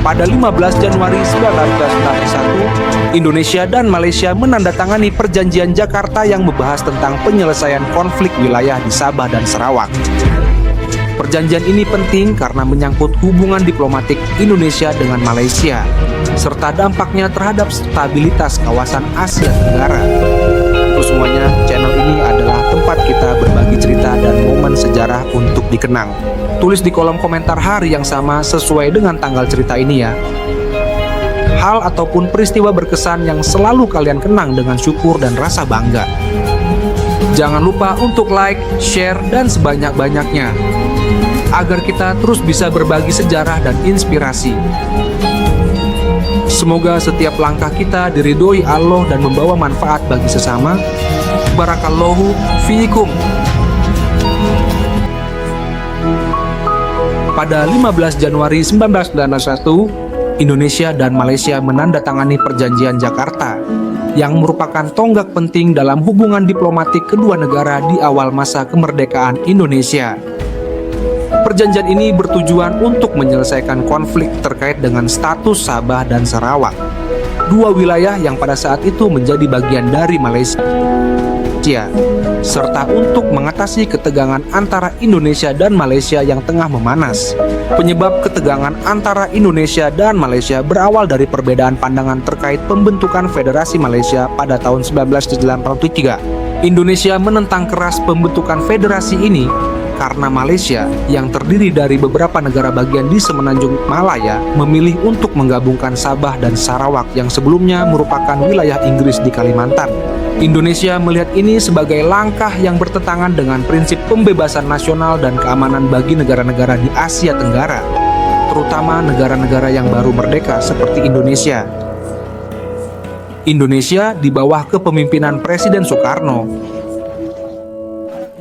Pada 15 Januari 1991, Indonesia dan Malaysia menandatangani Perjanjian Jakarta yang membahas tentang penyelesaian konflik wilayah di Sabah dan Sarawak. Perjanjian ini penting karena menyangkut hubungan diplomatik Indonesia dengan Malaysia, serta dampaknya terhadap stabilitas kawasan Asia Tenggara. Terus semuanya, channel ini adalah tempat kita berbagi cerita dan momen sejarah untuk dikenang. Tulis di kolom komentar hari yang sama sesuai dengan tanggal cerita ini ya. Hal ataupun peristiwa berkesan yang selalu kalian kenang dengan syukur dan rasa bangga. Jangan lupa untuk like, share, dan sebanyak-banyaknya agar kita terus bisa berbagi sejarah dan inspirasi. Semoga setiap langkah kita diridhoi Allah dan membawa manfaat bagi sesama. Barakallahu fiikum. Pada 15 Januari 1991, Indonesia dan Malaysia menandatangani Perjanjian Jakarta yang merupakan tonggak penting dalam hubungan diplomatik kedua negara di awal masa kemerdekaan Indonesia. Perjanjian ini bertujuan untuk menyelesaikan konflik terkait dengan status Sabah dan Sarawak, dua wilayah yang pada saat itu menjadi bagian dari Malaysia, serta untuk mengatasi ketegangan antara Indonesia dan Malaysia yang tengah memanas. Penyebab ketegangan antara Indonesia dan Malaysia berawal dari perbedaan pandangan terkait pembentukan Federasi Malaysia pada tahun 1993. Indonesia menentang keras pembentukan federasi ini karena Malaysia yang terdiri dari beberapa negara bagian di Semenanjung Malaya memilih untuk menggabungkan Sabah dan Sarawak yang sebelumnya merupakan wilayah Inggris di Kalimantan. Indonesia melihat ini sebagai langkah yang bertentangan dengan prinsip pembebasan nasional dan keamanan bagi negara-negara di Asia Tenggara, terutama negara-negara yang baru merdeka seperti Indonesia. Indonesia di bawah kepemimpinan Presiden Soekarno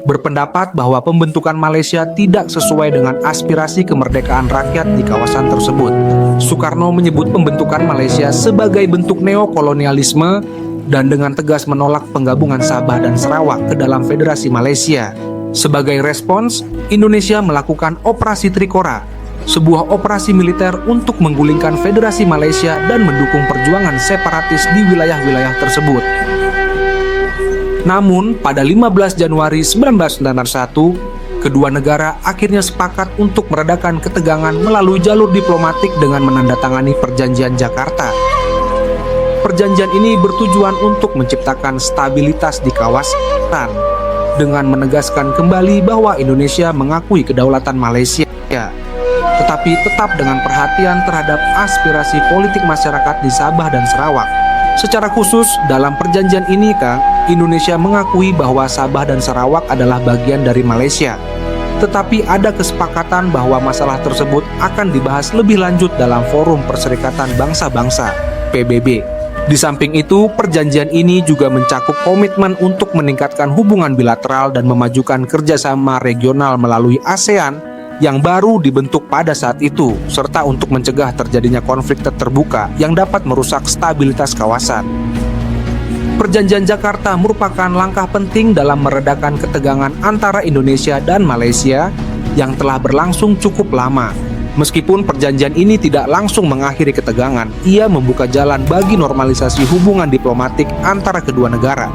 berpendapat bahwa pembentukan Malaysia tidak sesuai dengan aspirasi kemerdekaan rakyat di kawasan tersebut. Soekarno menyebut pembentukan Malaysia sebagai bentuk neokolonialisme dan dengan tegas menolak penggabungan Sabah dan Sarawak ke dalam Federasi Malaysia. Sebagai respons, Indonesia melakukan Operasi Trikora, sebuah operasi militer untuk menggulingkan Federasi Malaysia dan mendukung perjuangan separatis di wilayah-wilayah tersebut. Namun, pada 15 Januari 1991, kedua negara akhirnya sepakat untuk meredakan ketegangan melalui jalur diplomatik dengan menandatangani Perjanjian Jakarta. Perjanjian ini bertujuan untuk menciptakan stabilitas di kawasan dengan menegaskan kembali bahwa Indonesia mengakui kedaulatan Malaysia, tetapi tetap dengan perhatian terhadap aspirasi politik masyarakat di Sabah dan Sarawak. Secara khusus, dalam perjanjian ini, Indonesia mengakui bahwa Sabah dan Sarawak adalah bagian dari Malaysia. Tetapi ada kesepakatan bahwa masalah tersebut akan dibahas lebih lanjut dalam Forum Perserikatan Bangsa-Bangsa, PBB. Di samping itu, perjanjian ini juga mencakup komitmen untuk meningkatkan hubungan bilateral dan memajukan kerjasama regional melalui ASEAN yang baru dibentuk pada saat itu, serta untuk mencegah terjadinya konflik terbuka yang dapat merusak stabilitas kawasan. Perjanjian Jakarta merupakan langkah penting dalam meredakan ketegangan antara Indonesia dan Malaysia yang telah berlangsung cukup lama. Meskipun perjanjian ini tidak langsung mengakhiri ketegangan, ia membuka jalan bagi normalisasi hubungan diplomatik antara kedua negara.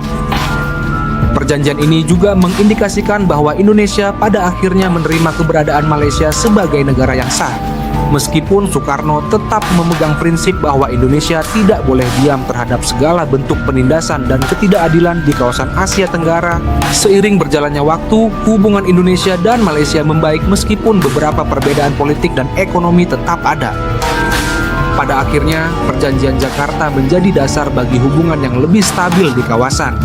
Perjanjian ini juga mengindikasikan bahwa Indonesia pada akhirnya menerima keberadaan Malaysia sebagai negara yang sah. Meskipun Soekarno tetap memegang prinsip bahwa Indonesia tidak boleh diam terhadap segala bentuk penindasan dan ketidakadilan di kawasan Asia Tenggara, seiring berjalannya waktu, hubungan Indonesia dan Malaysia membaik meskipun beberapa perbedaan politik dan ekonomi tetap ada. Pada akhirnya, Perjanjian Jakarta menjadi dasar bagi hubungan yang lebih stabil di kawasan.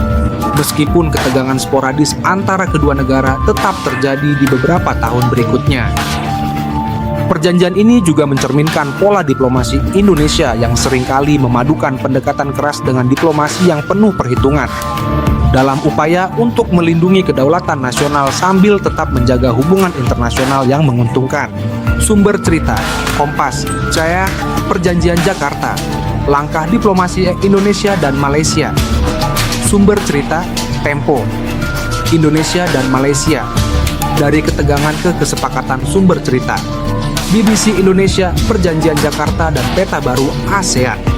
Meskipun ketegangan sporadis antara kedua negara tetap terjadi di beberapa tahun berikutnya. Perjanjian ini juga mencerminkan pola diplomasi Indonesia yang seringkali memadukan pendekatan keras dengan diplomasi yang penuh perhitungan dalam upaya untuk melindungi kedaulatan nasional sambil tetap menjaga hubungan internasional yang menguntungkan. Sumber cerita, Kompas, Jaya, Perjanjian Jakarta, langkah diplomasi Indonesia dan Malaysia. Sumber cerita, Tempo, Indonesia dan Malaysia, dari ketegangan ke kesepakatan. Sumber cerita, BBC Indonesia, Perjanjian Jakarta, dan Peta Baru ASEAN.